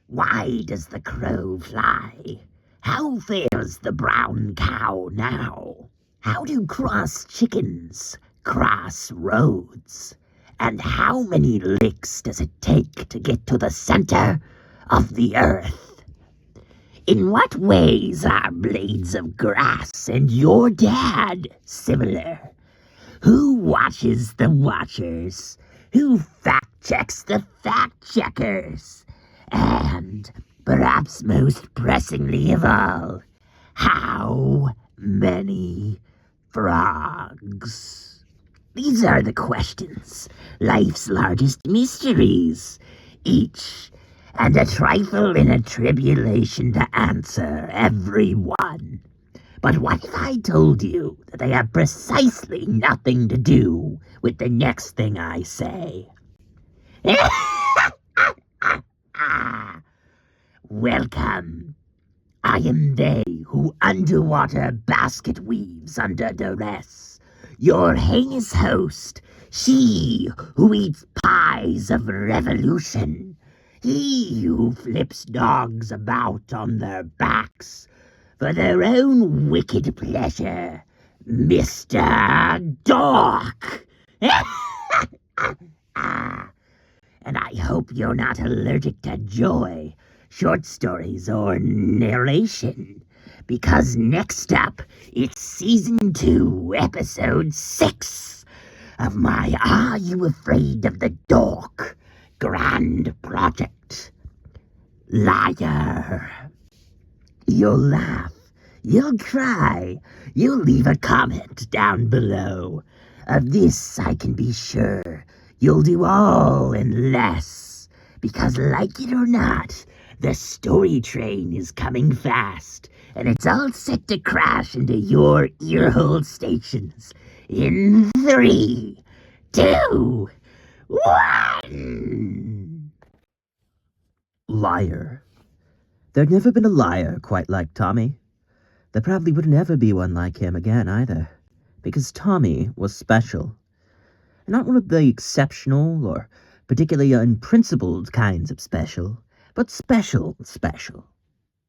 Why does the crow fly? How fares the brown cow now? How do cross chickens cross roads? And how many licks does it take to get to the center of the earth? In what ways are blades of grass and your dad similar? Who watches the watchers? Who fact-checks the fact-checkers? And, perhaps most pressingly of all, how many frogs? These are the questions, life's largest mysteries, each and a trifle in a tribulation to answer every one. But what if I told you that they have precisely nothing to do with the next thing I say? Welcome. I am they who underwater basket weaves under duress. Your heinous host, she who eats pies of revolution. He who flips dogs about on their backs for their own wicked pleasure, Mr. Dork. And I hope you're not allergic to joy, short stories, or narration, because next up, it's Season 2, Episode 6 of my Are You Afraid of the Dork grand project. Liar. You'll laugh, you'll cry, you'll leave a comment down below. Of this I can be sure, you'll do all and less, because like it or not, the story train is coming fast, and it's all set to crash into your earhole stations in 3, 2, 1. Liar. There'd never been a liar quite like Tommy. There probably would never be one like him again either, because Tommy was special. And not one of the exceptional or particularly unprincipled kinds of special, but special,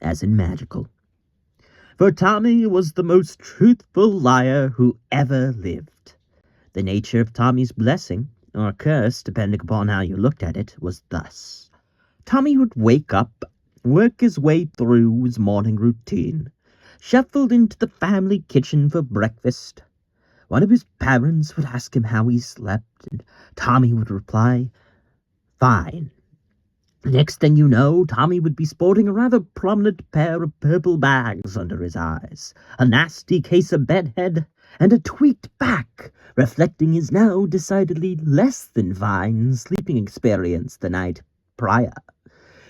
as in magical. For Tommy was the most truthful liar who ever lived. The nature of Tommy's blessing, or curse, depending upon how you looked at it, was thus. Tommy would wake up, work his way through his morning routine, shuffled into the family kitchen for breakfast. One of his parents would ask him how he slept, and Tommy would reply, "Fine." Next thing you know, Tommy would be sporting a rather prominent pair of purple bags under his eyes, a nasty case of bedhead, and a tweaked back, reflecting his now decidedly less than fine sleeping experience the night prior.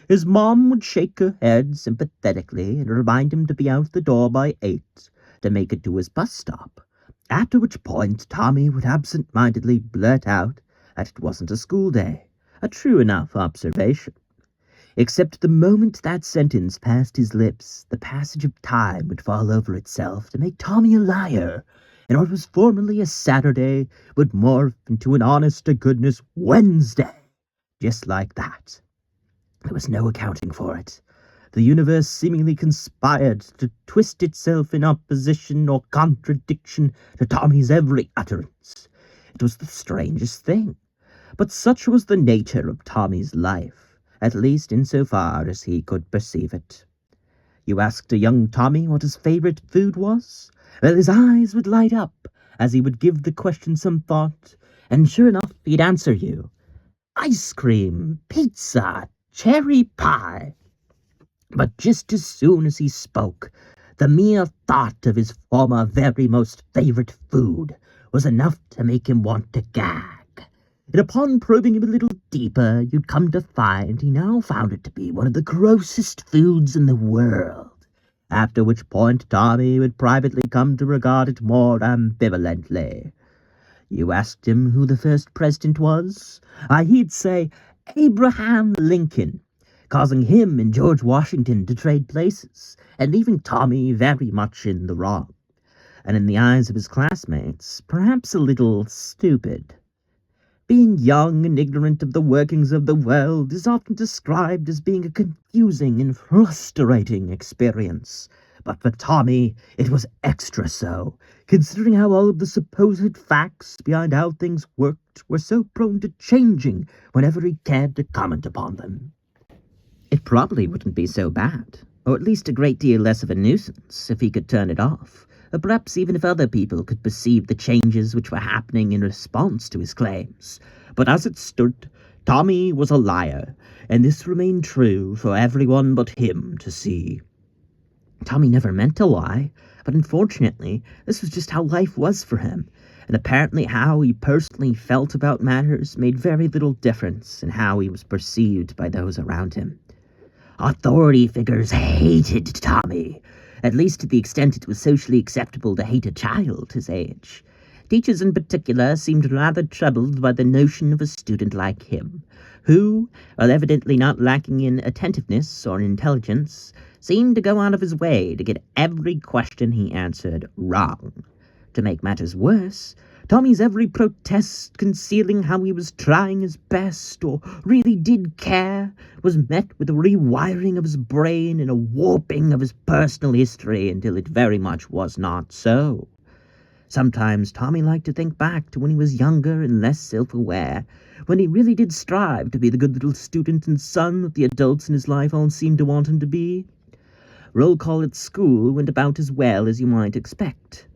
His mom would shake her head sympathetically and remind him to be out the door by 8 to make it to his bus stop, after which point Tommy would absent-mindedly blurt out that it wasn't a school day, a true enough observation. Except the moment that sentence passed his lips, the passage of time would fall over itself to make Tommy a liar, and what was formerly a Saturday would morph into an honest-to-goodness Wednesday, just like that. There was no accounting for it. The universe seemingly conspired to twist itself in opposition or contradiction to Tommy's every utterance. It was the strangest thing, but such was the nature of Tommy's life, at least insofar as he could perceive it. You asked a young Tommy what his favorite food was? Well, his eyes would light up as he would give the question some thought, and sure enough, he'd answer you. Ice cream, pizza, cherry pie. But just as soon as he spoke, the mere thought of his former very most favorite food was enough to make him want to gag. And upon probing him a little deeper, you'd come to find he now found it to be one of the grossest foods in the world, after which point Tommy would privately come to regard it more ambivalently. You asked him who the first president was? He'd say Abraham Lincoln, causing him and George Washington to trade places, and leaving Tommy very much in the wrong, and in the eyes of his classmates, perhaps a little stupid. Being young and ignorant of the workings of the world is often described as being a confusing and frustrating experience. But for Tommy, it was extra so, considering how all of the supposed facts behind how things worked were so prone to changing whenever he cared to comment upon them. It probably wouldn't be so bad, or at least a great deal less of a nuisance, if he could turn it off, or perhaps even if other people could perceive the changes which were happening in response to his claims. But as it stood, Tommy was a liar, and this remained true for everyone but him to see. Tommy never meant to lie, but unfortunately, this was just how life was for him, and apparently how he personally felt about matters made very little difference in how he was perceived by those around him. Authority figures hated Tommy, at least to the extent it was socially acceptable to hate a child his age. Teachers in particular seemed rather troubled by the notion of a student like him, who, while evidently not lacking in attentiveness or intelligence, seemed to go out of his way to get every question he answered wrong. To make matters worse, Tommy's every protest concealing how he was trying his best or really did care was met with a rewiring of his brain and a warping of his personal history until it very much was not so. Sometimes Tommy liked to think back to when he was younger and less self-aware, when he really did strive to be the good little student and son that the adults in his life all seemed to want him to be. Roll call at school went about as well as you might expect.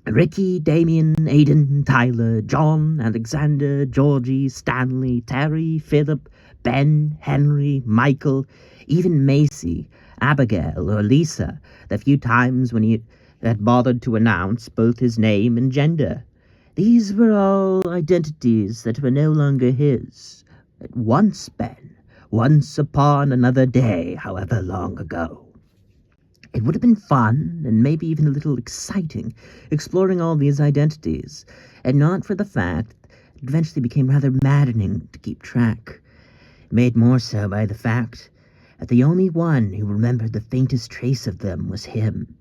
Ricky, Damien, Aiden, Tyler, John, Alexander, Georgie, Stanley, Terry, Philip, Ben, Henry, Michael, even Macy, Abigail, or Lisa, the few times when he had bothered to announce both his name and gender. These were all identities that were no longer his, that once been, once upon another day, however long ago. It would have been fun, and maybe even a little exciting, exploring all these identities, and not for the fact that it eventually became rather maddening to keep track, made more so by the fact that the only one who remembered the faintest trace of them was him.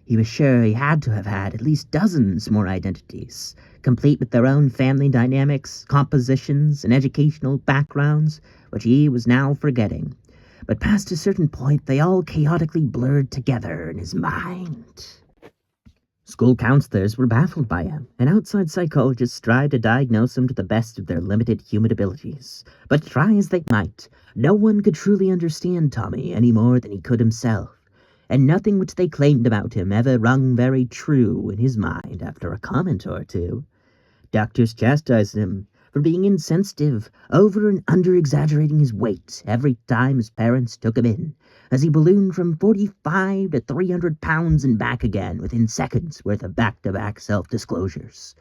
He was sure he had to have had at least dozens more identities, complete with their own family dynamics, compositions, and educational backgrounds, which he was now forgetting. But past a certain point, they all chaotically blurred together in his mind. School counselors were baffled by him, and outside psychologists tried to diagnose him to the best of their limited human abilities. But try as they might, no one could truly understand Tommy any more than he could himself, and nothing which they claimed about him ever rung very true in his mind after a comment or two. Doctors chastised him for being insensitive, over and under-exaggerating his weight every time his parents took him in, as he ballooned from 45 to 300 pounds and back again within seconds worth of back-to-back self-disclosures.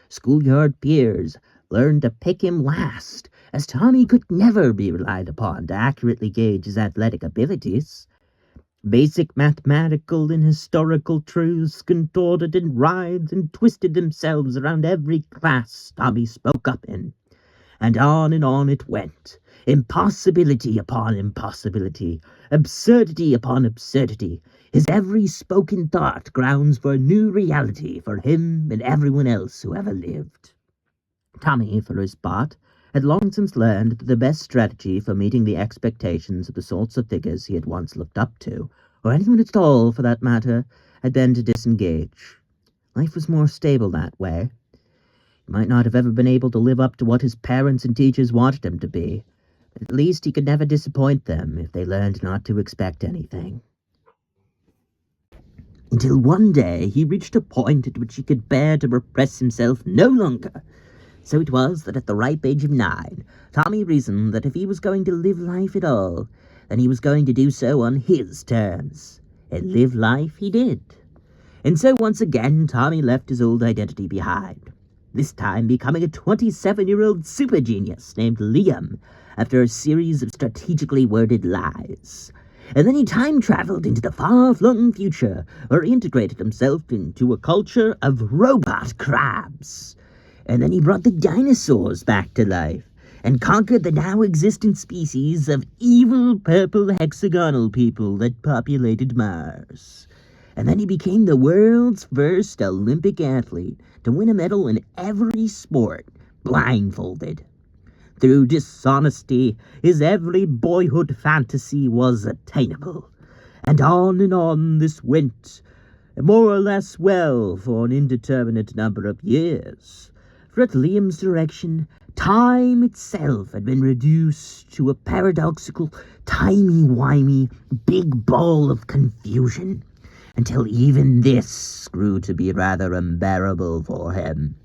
Schoolyard peers learned to pick him last, as Tommy could never be relied upon to accurately gauge his athletic abilities. Basic mathematical and historical truths contorted and writhed and twisted themselves around every class Tommy spoke up in. And on it went. Impossibility upon impossibility, absurdity upon absurdity, his every spoken thought grounds for a new reality for him and everyone else who ever lived. Tommy, for his part, had long since learned that the best strategy for meeting the expectations of the sorts of figures he had once looked up to, or anyone at all for that matter, had been to disengage. Life was more stable that way. He might not have ever been able to live up to what his parents and teachers wanted him to be, but at least he could never disappoint them if they learned not to expect anything. Until one day he reached a point at which he could bear to repress himself no longer. So it was that at the ripe age of 9, Tommy reasoned that if he was going to live life at all, then he was going to do so on his terms. And live life he did. And so once again, Tommy left his old identity behind, this time becoming a 27-year-old super genius named Liam, after a series of strategically worded lies. And then he time-traveled into the far-flung future, where he integrated himself into a culture of robot crabs. And then he brought the dinosaurs back to life, and conquered the now-existent species of evil purple hexagonal people that populated Mars. And then he became the world's first Olympic athlete to win a medal in every sport, blindfolded. Through dishonesty, his every boyhood fantasy was attainable. And on this went, more or less well for an indeterminate number of years. For at Liam's direction, time itself had been reduced to a paradoxical, timey-wimey, big ball of confusion, until even this grew to be rather unbearable for him.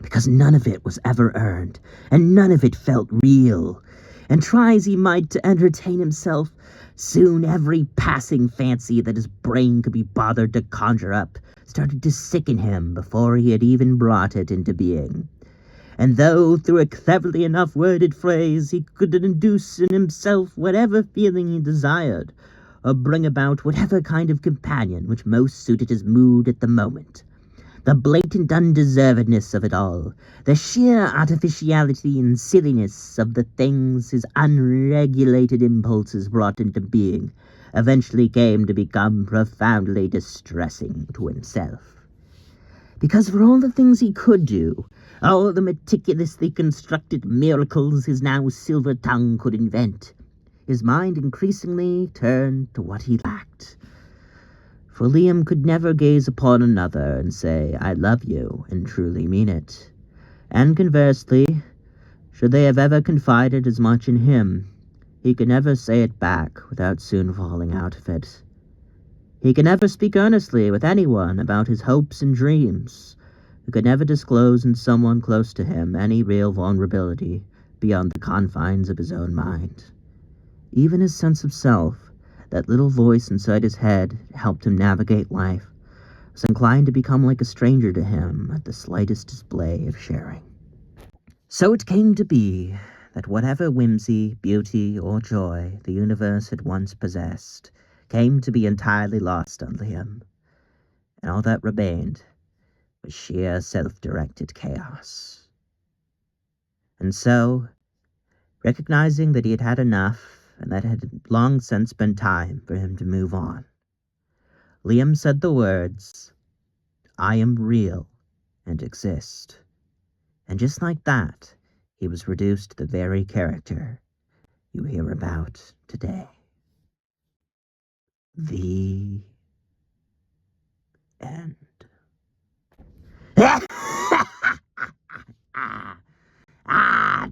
Because none of it was ever earned, and none of it felt real. And try as he might to entertain himself, soon every passing fancy that his brain could be bothered to conjure up started to sicken him before he had even brought it into being. And though through a cleverly enough worded phrase he could induce in himself whatever feeling he desired, or bring about whatever kind of companion which most suited his mood at the moment, the blatant undeservedness of it all, the sheer artificiality and silliness of the things his unregulated impulses brought into being, eventually came to become profoundly distressing to himself. Because for all the things he could do, all the meticulously constructed miracles his now silver tongue could invent, his mind increasingly turned to what he lacked. For Liam could never gaze upon another and say, "I love you," and truly mean it. And conversely, should they have ever confided as much in him, he could never say it back without soon falling out of it. He could never speak earnestly with anyone about his hopes and dreams. He could never disclose in someone close to him any real vulnerability beyond the confines of his own mind. Even his sense of self, that little voice inside his head helped him navigate life, was inclined to become like a stranger to him at the slightest display of sharing. So it came to be that whatever whimsy, beauty, or joy the universe had once possessed came to be entirely lost on Liam, and all that remained was sheer self-directed chaos. And so, recognizing that he had had enough, and that it had long since been time for him to move on, Liam said the words, "I am real and exist." And just like that, he was reduced to the very character you hear about today. The end.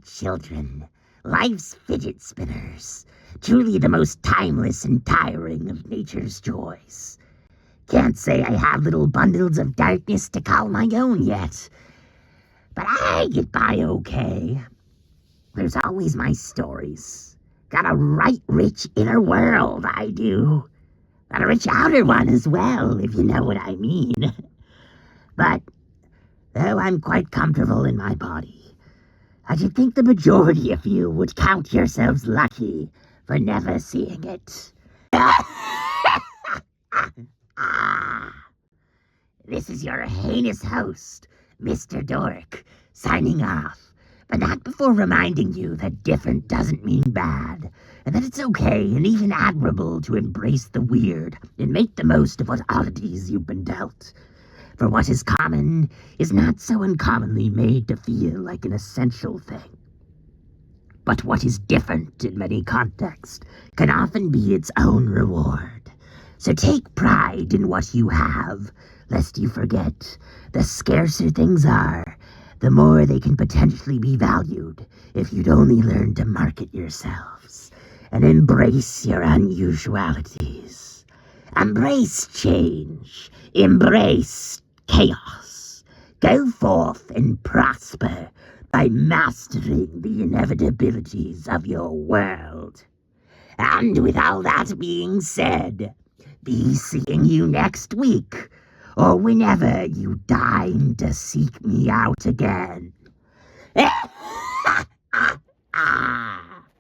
Children, life's fidget spinners, truly the most timeless and tiring of nature's joys. Can't say I have little bundles of darkness to call my own yet, but I get by okay. There's always my stories. Got a right rich inner world, I do. Got a rich outer one as well, if you know what I mean. But, though I'm quite comfortable in my body, I should think the majority of you would count yourselves lucky for never seeing it. This is your heinous host, Mr. Dork, signing off, but not before reminding you that different doesn't mean bad, and that it's okay and even admirable to embrace the weird and make the most of what oddities you've been dealt. For what is common is not so uncommonly made to feel like an essential thing. But what is different in many contexts can often be its own reward. So take pride in what you have, lest you forget, the scarcer things are, the more they can potentially be valued if you'd only learn to market yourselves and embrace your unusualities. Embrace change. Embrace chaos. Go forth and prosper by mastering the inevitabilities of your world. And with all that being said, be seeing you next week, or whenever you deign to seek me out again.